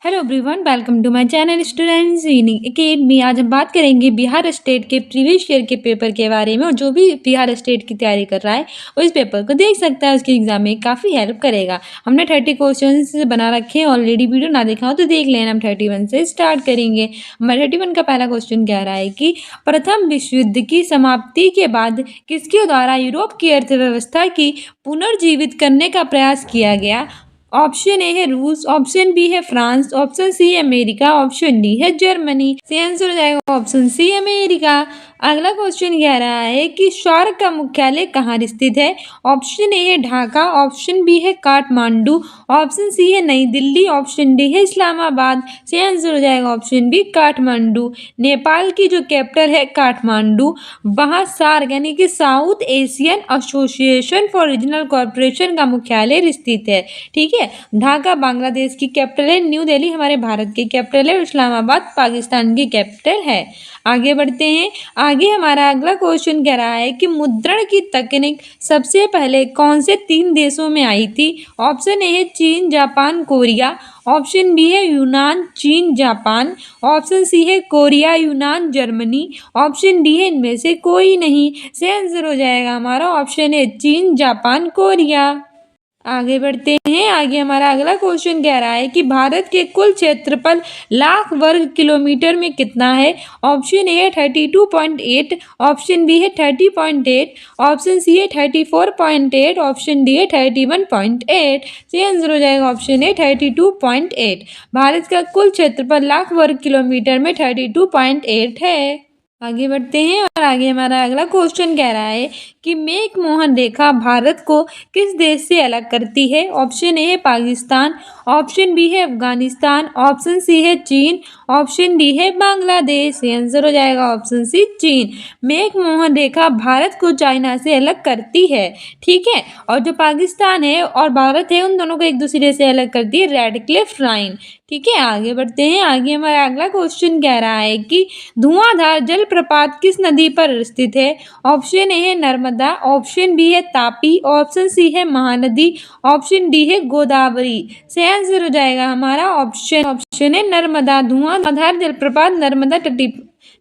Hello everyone, welcome to my channel students in academy. आज हम बात करेंगे बिहार स्टेट के प्रीवियस ईयर के पेपर के बारे में। और जो भी बिहार स्टेट की तैयारी कर रहा है वो इस पेपर को देख सकता है, उसके एग्जाम में काफ़ी हेल्प करेगा। हमने 30 क्वेश्चंस बना रखे हैं ऑलरेडी, वीडियो ना देखा हो तो देख लेना। हम 31 से स्टार्ट करेंगे। हमारा 31 का पहला क्वेश्चन कह रहा है कि प्रथम विश्व युद्ध की समाप्ति के बाद किसके द्वारा यूरोप की अर्थव्यवस्था की पुनर्जीवित करने का प्रयास किया गया। ऑप्शन ए है रूस, ऑप्शन बी है फ्रांस, ऑप्शन सी है अमेरिका, ऑप्शन डी है जर्मनी। से आंसर हो जाएगा ऑप्शन सी अमेरिका। अगला क्वेश्चन कह रहा है कि सार्क का मुख्यालय कहाँ स्थित है। ऑप्शन ए है ढाका, ऑप्शन बी है काठमांडू, ऑप्शन सी है नई दिल्ली, ऑप्शन डी है इस्लामाबाद। से आंसर हो जाएगा ऑप्शन बी काठमांडू। नेपाल की जो कैपिटल है काठमांडू। वहाँ सार्क यानी कि south Asian association for regional corporation का मुख्यालय स्थित है। ठीक है, ढाका बांग्लादेश की कैपिटल है, न्यू दिल्ली हमारे भारत की कैपिटल है, इस्लामाबाद पाकिस्तान की कैपिटल है। आगे बढ़ते हैं। आगे हमारा अगला क्वेश्चन कह रहा है कि मुद्रण की तकनीक सबसे पहले कौन से 3 देशों में आई थी। ऑप्शन ए है चीन, जापान, कोरिया, ऑप्शन बी है यूनान, चीन, जापान, ऑप्शन सी है कोरिया, यूनान, जर्मनी, ऑप्शन डी है इनमें से कोई नहीं। से आंसर हो जाएगा हमारा ऑप्शन है चीन, जापान, कोरिया। आगे बढ़ते हैं। आगे हमारा अगला क्वेश्चन कह रहा है कि भारत के कुल क्षेत्रफल लाख वर्ग किलोमीटर में कितना है। ऑप्शन ए है 32.8, ऑप्शन बी है 30.8, ऑप्शन सी है 34.8, ऑप्शन डी है 31.8। से आंसर हो जाएगा ऑप्शन ए 32.8। भारत का कुल क्षेत्रफल लाख वर्ग किलोमीटर में 32.8 है। आगे बढ़ते हैं। और आगे हमारा अगला क्वेश्चन कह रहा है कि मेक मोहन रेखा भारत को किस देश से अलग करती है। ऑप्शन ए है पाकिस्तान, ऑप्शन बी है अफगानिस्तान, ऑप्शन सी है चीन, ऑप्शन डी है बांग्लादेश। आंसर हो जाएगा ऑप्शन सी चीन। मेक मोहन रेखा भारत को चाइना से अलग करती है। ठीक है, और जो पाकिस्तान है और भारत है उन दोनों को एक दूसरे से अलग करती है रेड क्लिफ लाइन। ठीक है, आगे बढ़ते हैं। आगे हमारा अगला क्वेश्चन कह रहा है कि धुआंधार जलप्रपात किस नदी पर स्थित है। ऑप्शन ए है नर्मदा, ऑप्शन बी है तापी, ऑप्शन सी है महानदी, ऑप्शन डी है गोदावरी। से आंसर हो जाएगा हमारा ऑप्शन है नर्मदा। धुआंधार जलप्रपात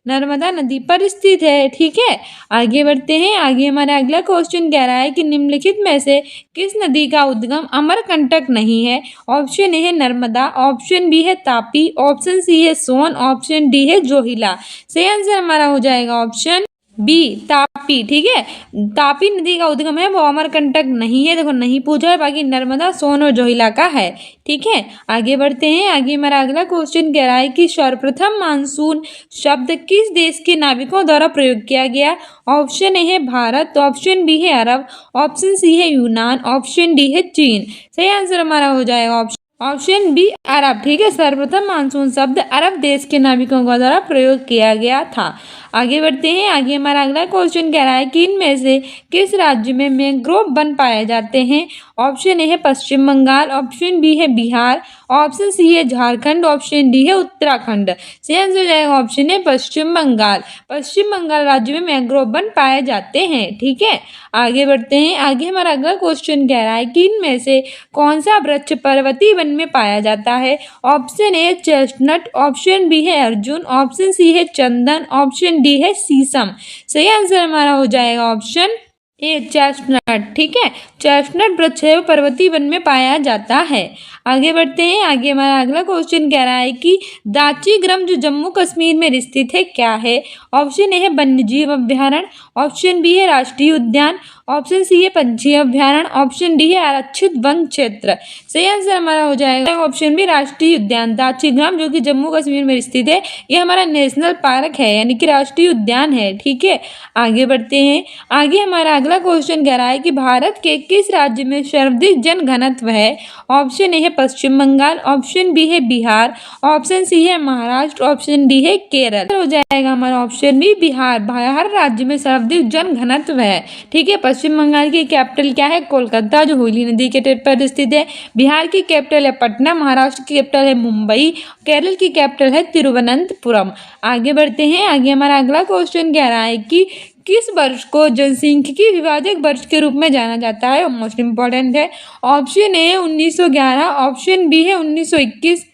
नर्मदा नदी पर स्थित है। ठीक है, आगे बढ़ते हैं। आगे हमारा अगला क्वेश्चन कह रहा है कि निम्नलिखित में से किस नदी का उद्गम अमरकंटक नहीं है। ऑप्शन ए है नर्मदा, ऑप्शन बी है तापी, ऑप्शन सी है सोन, ऑप्शन डी है जोहिला। सही आंसर हमारा हो जाएगा ऑप्शन बी तापी। ठीक है, तापी नदी का उद्गम है वो अमरकंटक नहीं है। देखो नहीं पूछा है, बाकी नर्मदा, सोन और जोहिला का है। ठीक है, आगे बढ़ते हैं। आगे हमारा अगला क्वेश्चन कह रहा है कि सर्वप्रथम मानसून शब्द किस देश के नाविकों द्वारा प्रयोग किया गया। ऑप्शन ए है भारत, ऑप्शन बी है अरब, ऑप्शन सी है यूनान, ऑप्शन डी है चीन। सही आंसर हमारा हो जाएगा ऑप्शन बी अरब। ठीक है, सर्वप्रथम मानसून शब्द अरब देश के नाविकों के द्वारा प्रयोग किया गया था। आगे बढ़ते हैं। आगे हमारा अगला क्वेश्चन कह रहा है कि इनमें से किस राज्य में मैंग्रोव वन पाए जाते हैं। ऑप्शन ए है पश्चिम बंगाल, ऑप्शन बी है बिहार, ऑप्शन सी है झारखंड, ऑप्शन डी है उत्तराखंड। सही आंसर हो जाएगा ऑप्शन है पश्चिम बंगाल। पश्चिम बंगाल राज्य में मैंग्रोव वन पाए जाते हैं। ठीक है, आगे बढ़ते हैं। आगे हमारा अगला क्वेश्चन कह रहा है कि इनमें से कौन सा वृक्ष पर्वतीय वन में पाया जाता है। Option A chestnut, option B है अर्जुन, ऑप्शन सी है चंदन, ऑप्शन डी है शीशम। सही आंसर हमारा हो जाएगा ऑप्शन ए चेस्टनट। ठीक है, चेस्टनट वृक्ष है वो पर्वतीय वन में पाया जाता है। आगे बढ़ते हैं। आगे हमारा अगला क्वेश्चन कह रहा है कि दाची ग्राम जो जम्मू कश्मीर में स्थित है क्या है। ऑप्शन ए है वन्यजीव अभ्यारण्य, ऑप्शन बी है राष्ट्रीय उद्यान, ऑप्शन सी है पंछी अभ्यारण्य, ऑप्शन डी है आरक्षित वन क्षेत्र। सही आंसर हमारा हो जाएगा ऑप्शन बी राष्ट्रीय उद्यान। दाची ग्राम जो कि जम्मू कश्मीर में स्थित है, ये हमारा नेशनल पार्क है यानी कि राष्ट्रीय उद्यान है। ठीक है, आगे बढ़ते हैं। आगे हमारा अगला क्वेश्चन कह रहा है कि भारत के किस राज्य में सर्वाधिक जनघनत्व है। ऑप्शन ए है पश्चिम बंगाल, ऑप्शन बी है बिहार, ऑप्शन सी है महाराष्ट्र, ऑप्शन डी है केरल। हो जाएगा हमारा ऑप्शन बी बिहार। बिहार राज्य में सर्वाधिक जनघनत्व है। ठीक है, पश्चिम बंगाल की कैपिटल क्या है कोलकाता जो हुगली नदी के तट पर स्थित है। बिहार की कैपिटल है पटना, महाराष्ट्र की कैपिटल है मुंबई, केरल की कैपिटल है तिरुवनंतपुरम। आगे बढ़ते हैं। आगे हमारा अगला क्वेश्चन कह रहा है कि किस वर्ष को जनसांख्यिकी विभाजक वर्ष के रूप में जाना जाता है। मोस्ट इंपॉर्टेंट है। ऑप्शन ए 1911, ऑप्शन बी है 1921,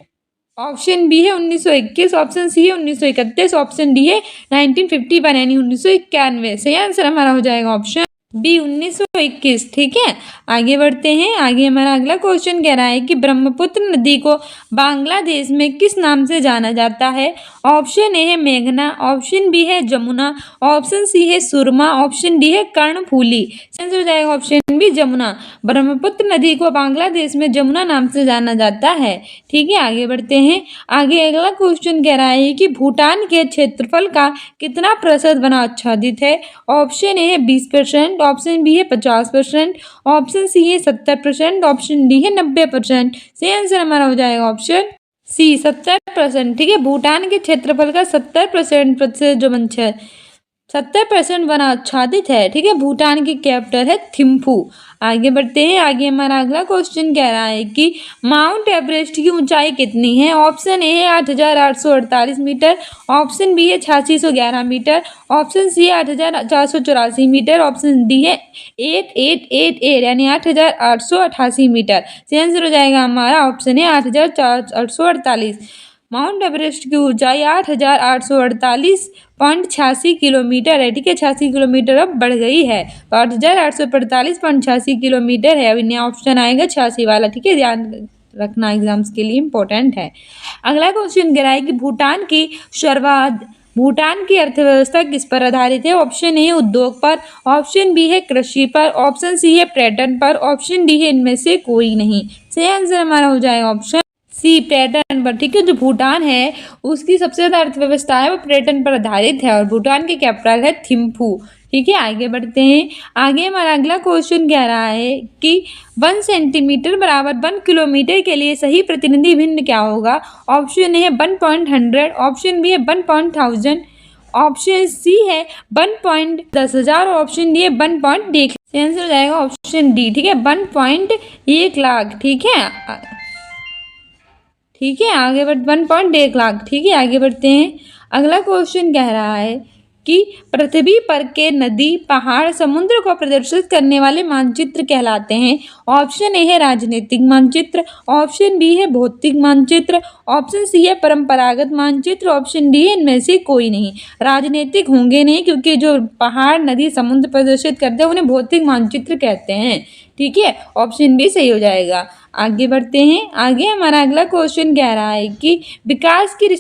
ऑप्शन बी है 1921, ऑप्शन सी है 1931, ऑप्शन डी है 1951 यानी 1991। सही आंसर हमारा हो जाएगा ऑप्शन बी 1921। ठीक है, आगे बढ़ते हैं। आगे हमारा अगला क्वेश्चन कह रहा है कि ब्रह्मपुत्र नदी को बांग्लादेश में किस नाम से जाना जाता है। ऑप्शन ए है मेघना, ऑप्शन बी है जमुना, ऑप्शन सी है सुरमा, ऑप्शन डी है कर्णफूली। आंसर हो जाएगा ऑप्शन बी जमुना। ब्रह्मपुत्र नदी को बांग्लादेश में जमुना नाम से जाना जाता है। ठीक है, आगे बढ़ते हैं। आगे अगला क्वेश्चन कह रहा है कि भूटान के क्षेत्रफल का कितना प्रतिशत वन आच्छादित है। ऑप्शन ए है 20%, ऑप्शन बी है 50%, ऑप्शन सी है 70%, ऑप्शन डी है 90%। सही आंसर हमारा हो जाएगा ऑप्शन सी 70%। ठीक है, भूटान के क्षेत्रफल का 70% जो वन 70% वन आच्छादित है। ठीक है, भूटान की कैपिटल है थिम्फू। आगे बढ़ते हैं। आगे हमारा अगला क्वेश्चन कह रहा है कि माउंट एवरेस्ट की ऊंचाई कितनी है। ऑप्शन ए है 8,848 मीटर, ऑप्शन बी है 8611 मीटर, ऑप्शन सी है 8,484 मीटर, ऑप्शन डी है 8888 यानी 8,888 मीटर। सही आंसर हो जाएगा हमारा ऑप्शन है 8,848। माउंट एवरेस्ट की ऊंचाई 8,848.86 किलोमीटर है। ठीक है, 86 किलोमीटर अब बढ़ गई है, तो 8,845.86 किलोमीटर है। अब नया ऑप्शन आएगा 86 वाला। ठीक है, ध्यान रखना, एग्जाम्स के लिए इंपॉर्टेंट है। अगला क्वेश्चन कह रहा है कि भूटान की अर्थव्यवस्था किस पर आधारित है। ऑप्शन ए उद्योग पर, ऑप्शन बी है कृषि पर, ऑप्शन सी है पर्यटन पर, ऑप्शन डी है इनमें से कोई नहीं। सही आंसर हमारा हो जाएगा ऑप्शन सी पर्यटन पर। ठीक है, जो भूटान है उसकी सबसे ज्यादा अर्थव्यवस्था है वो पर्यटन पर आधारित है और भूटान की कैपिटल है थिम्फू। ठीक है, आगे बढ़ते हैं। आगे हमारा अगला क्वेश्चन कह रहा है कि 1 सेंटीमीटर बराबर 1 किलोमीटर के लिए सही प्रतिनिधि भिन्न क्या होगा। ऑप्शन ए है 1.100, ऑप्शन बी है 1.1000, ऑप्शन सी है 1.10,000, ऑप्शन डी है 1.1 लाख। आंसर हो जाएगा ऑप्शन डी। ठीक है, 1.1 लाख। ठीक है, ठीक है, आगे बढ़ 1.1 लाख। ठीक है, आगे बढ़ते हैं। अगला क्वेश्चन कह रहा है कि पृथ्वी पर के नदी, पहाड़, समुद्र को प्रदर्शित करने वाले मानचित्र कहलाते हैं। ऑप्शन ए है राजनीतिक मानचित्र, ऑप्शन बी है भौतिक मानचित्र, ऑप्शन सी है परंपरागत मानचित्र, ऑप्शन डी है इनमें से कोई नहीं। राजनीतिक होंगे नहीं, क्योंकि जो पहाड़, नदी, समुद्र प्रदर्शित करते हैं उन्हें भौतिक मानचित्र कहते हैं। ठीक है, ऑप्शन बी सही हो जाएगा। आगे बढ़ते हैं। आगे हमारा अगला क्वेश्चन कह रहा है कि विकास की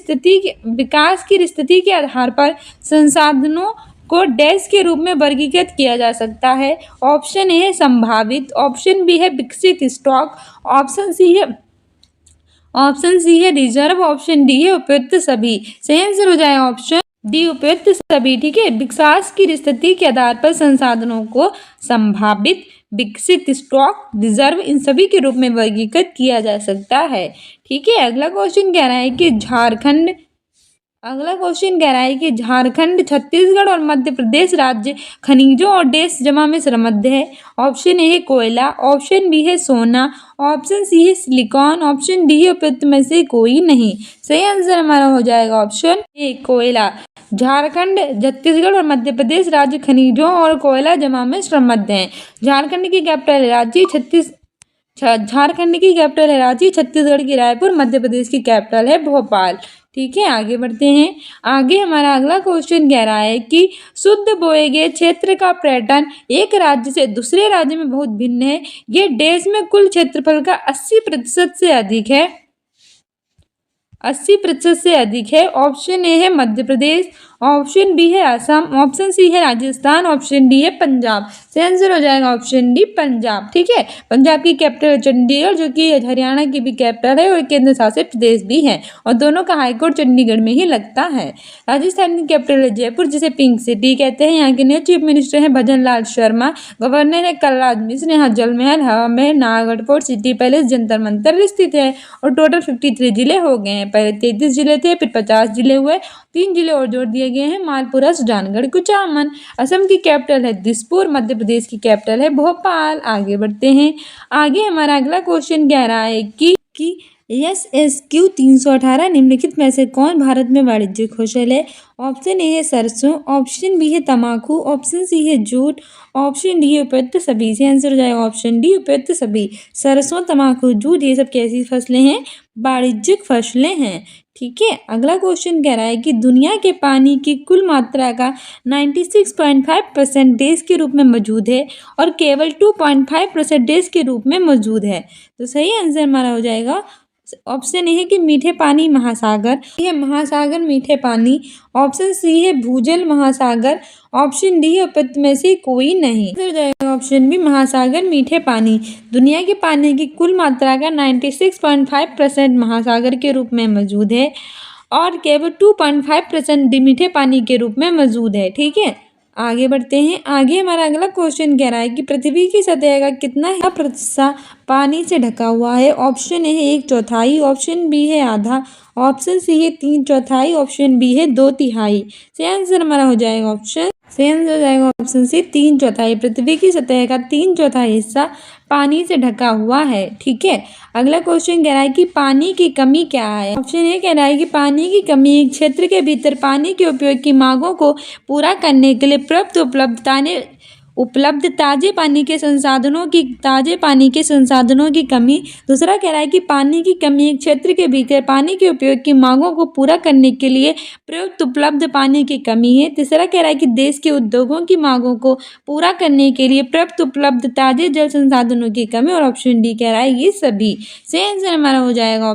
स्थिति के आधार पर संसाधनों को डैश के रूप में वर्गीकृत किया जा सकता है। ऑप्शन ए है संभावित, ऑप्शन बी है विकसित स्टॉक, ऑप्शन सी है रिजर्व, ऑप्शन डी है उपयुक्त सभी। सही आंसर हो जाएगा ऑप्शन डी उपयुक्त सभी। ठीक है, विकास की स्थिति के आधार पर संसाधनों को संभावित, विकसित, स्टॉक, रिजर्व इन सभी के रूप में वर्गीकृत किया जा सकता है। ठीक है, अगला क्वेश्चन कह रहा है कि झारखंड, छत्तीसगढ़ और मध्य प्रदेश राज्य खनिजों और डैश जमा में समृद्ध है। ऑप्शन ए है कोयला, ऑप्शन बी है सोना, ऑप्शन सी है सिलिकॉन, ऑप्शन डी है उपयुक्त में से कोई नहीं। सही आंसर हमारा हो जाएगा ऑप्शन ए कोयला। झारखंड, छत्तीसगढ़ और मध्य प्रदेश राज्य खनिजों और कोयला जमा में समृद्ध हैं। झारखंड की कैपिटल है रांची, छत्तीसगढ़ की रायपुर, मध्य प्रदेश की कैपिटल है भोपाल। ठीक है, आगे बढ़ते हैं। आगे हमारा अगला क्वेश्चन कह रहा है कि शुद्ध बोए गए क्षेत्र का पैटर्न एक राज्य से दूसरे राज्य में बहुत भिन्न है। ये देश में कुल क्षेत्रफल का 80% से अधिक है। 80% से अधिक है। ऑप्शन ए है मध्य प्रदेश, ऑप्शन बी है असम, ऑप्शन सी है राजस्थान, ऑप्शन डी है पंजाब। सही आंसर हो जाएगा ऑप्शन डी पंजाब। ठीक है, पंजाब की कैपिटल है चंडीगढ़, जो कि हरियाणा की भी कैपिटल है और केंद्र शासित प्रदेश भी है, और दोनों का हाईकोर्ट चंडीगढ़ में ही लगता है। राजस्थान की कैपिटल है जयपुर, जिसे पिंक सिटी कहते हैं। यहाँ के नए चीफ मिनिस्टर हैं भजन लाल शर्मा, गवर्नर है कलराज मिश्र। यहाँ जल महल, हवा महल, Nahargarh fort, city palace, Jantar Mantar स्थित है। और टोटल 53 जिले हो गए हैं। पहले 33 जिले थे, फिर 50 जिले हुए, 3 जिले और जोड़ दिए गए हैं, मालपुरा, सुजानगढ़, कुचामन। असम की कैपिटल है दिसपुर, मध्य प्रदेश की कैपिटल है भोपाल। आगे बढ़ते हैं। आगे हमारा अगला क्वेश्चन कह रहा है कि SSQ 318 निम्नलिखित में से कौन भारत में वाणिज्यिक कौशल है? ऑप्शन ए है सरसों, ऑप्शन बी है तम्बाकू, ऑप्शन सी है जूट, ऑप्शन डी है उपयुक्त सभी। से आंसर हो जाएगा ऑप्शन डी उपयुक्त सभी। सरसों, तम्बाकू, जूट ये सब कैसी फसलें हैं? वाणिज्यिक फसलें हैं। ठीक है, अगला क्वेश्चन कह रहा है कि दुनिया के पानी की कुल मात्रा का 96.5% देश के रूप में मौजूद है और केवल 2.5% देश के रूप में मौजूद है। तो सही आंसर हमारा हो जाएगा ऑप्शन ए है कि मीठे पानी महासागर, ये महासागर मीठे पानी। ऑप्शन सी है भूजल महासागर, ऑप्शन डी है उपयुक्त में से कोई नहीं। हो जाएगा ऑप्शन बी महासागर मीठे पानी। दुनिया के पानी की कुल मात्रा का 96.5% महासागर के रूप में मौजूद है और केवल 2.5% मीठे पानी के रूप में मौजूद है। ठीक है, आगे बढ़ते हैं। आगे हमारा अगला क्वेश्चन कह रहा है कि पृथ्वी की सतह का कितना प्रतिशत पानी से ढका हुआ है? ऑप्शन ए है 1/4, ऑप्शन बी है आधा, ऑप्शन सी है 3/4, ऑप्शन बी है 2/3। सही आंसर हमारा हो जाएगा ऑप्शन सी 3/4। पृथ्वी की सतह का 3/4 हिस्सा पानी से ढका हुआ है। ठीक है, अगला क्वेश्चन कह रहा है कि पानी की कमी क्या है? ऑप्शन ए कह रहा है कि पानी की कमी एक क्षेत्र के भीतर पानी के उपयोग की मांगों को पूरा करने के लिए उपलब्ध ताजे पानी के संसाधनों की कमी। दूसरा कह रहा है कि पानी की कमी एक क्षेत्र के भीतर पानी के उपयोग की मांगों को पूरा करने के लिए प्रयुक्त उपलब्ध पानी की कमी है। तीसरा कह रहा है कि देश के उद्योगों की मांगों को पूरा करने के लिए प्रयुक्त उपलब्ध ताजे जल संसाधनों की कमी। और ऑप्शन डी कह रहा है ये सभी। सही आंसर हमारा हो जाएगा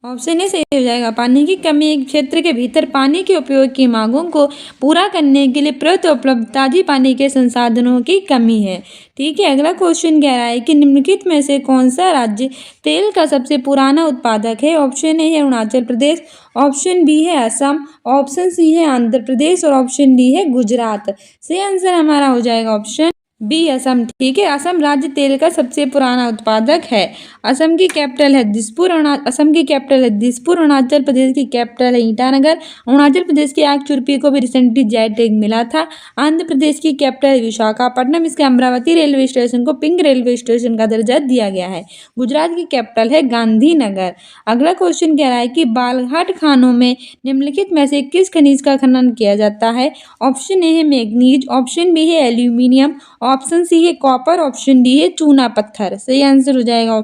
ऑप्शन ए सही हो जाएगा। पानी की कमी एक क्षेत्र के भीतर पानी के उपयोग की मांगों को पूरा करने के लिए प्रयुक्त उपलब्ध ताजे पानी के संसाधनों की कमी है। ठीक है, अगला क्वेश्चन कह रहा है कि निम्नलिखित में से कौन सा राज्य तेल का सबसे पुराना उत्पादक है? ऑप्शन ए है अरुणाचल प्रदेश, ऑप्शन बी है असम, ऑप्शन सी है आंध्र प्रदेश और ऑप्शन डी है गुजरात। सही आंसर हमारा हो जाएगा ऑप्शन बी असम। ठीक है, असम राज्य तेल का सबसे पुराना उत्पादक है। असम की कैपिटल है दिसपुर, अरुणाचल प्रदेश की कैपिटल है ईटानगर। अरुणाचल प्रदेश की आग चुरपी को भी रिसेंटली जेड टैग मिला था। आंध्र प्रदेश की कैपिटल है विशाखापट्टनम, इसके अमरावती रेलवे स्टेशन को पिंक रेलवे स्टेशन का दर्जा दिया गया है। गुजरात की कैपिटल है गांधीनगर। अगला क्वेश्चन कह रहा है कि बालघाट खानों में निम्नलिखित में से किस खनिज का खनन किया जाता है? ऑप्शन ए है मैग्नीज, ऑप्शन बी है एल्यूमिनियम, ऑप्शन सी है कॉपर, ऑप्शन डी है चूना पत्थर। सही आंसर हो जाएगा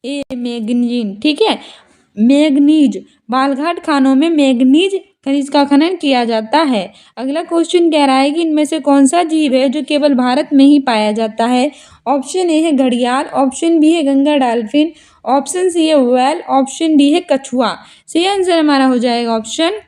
ए मैग्नीज। ठीक है, मैग्नीज, बालघाट खानों में मैग्नीज खनिज का खनन किया जाता है। अगला क्वेश्चन कह रहा है कि इनमें से कौन सा जीव है जो केवल भारत में ही पाया जाता है? ऑप्शन ए है घड़ियाल, ऑप्शन बी है गंगा डॉल्फिन, ऑप्शन सी है व्हेल, ऑप्शन डी है कछुआ। सही आंसर हमारा हो जाएगा option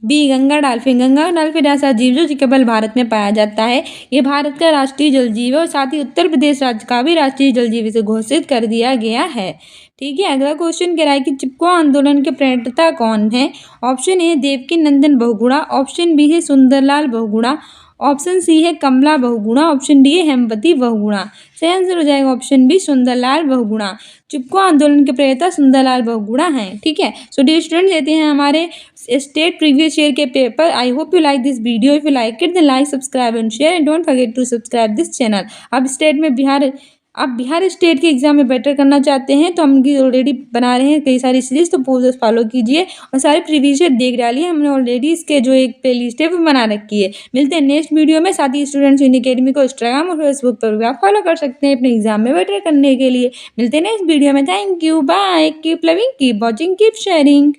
B Ganga dolphin. Ganga dolphin ऐसा जीव जो केवल भारत में पाया जाता है। ये भारत का राष्ट्रीय जल जीव है और साथ ही उत्तर प्रदेश राज्य का भी राष्ट्रीय जल जीव से घोषित कर दिया गया है। ठीक है, अगला क्वेश्चन कह रहा है कि चिपको आंदोलन के प्रणेता कौन है? Option A Devaki Nandan Bahuguna, option B है सुंदरलाल बहुगुणा, ऑप्शन सी है कमला बहुगुणा, ऑप्शन डी है हेमवती बहुगुणा। सही आंसर हो जाएगा ऑप्शन बी सुंदरलाल बहुगुणा। चिपको आंदोलन के प्रणेता सुंदरलाल बहुगुणा हैं। ठीक है, सो डियर स्टूडेंट, देते हैं हमारे स्टेट प्रीवियस ईयर के paper. I hope you like this video. If you like it then like, subscribe and share and don't forget to subscribe this channel. अब स्टेट में आप बिहार स्टेट के exam में better करना चाहते हैं तो हम ऑलरेडी बना रहे हैं कई सारी सीरीज, तो प्रोसेस फॉलो कीजिए और सारे प्रीवियस ईयर देख डालिए। हमने ऑलरेडी इसके जो एक प्ले लिस्ट है वो बना रखी है। मिलते हैं नेक्स्ट वीडियो में। साथ ही स्टूडेंट्स इन अकेडमी को इंस्टाग्राम और फेसबुक पर भी आप फॉलो कर सकते हैं अपने एग्जाम में बेटर करने के लिए। मिलते हैं नेक्स्ट वीडियो में। Thank you, bye, keep loving, keep watching, keep sharing.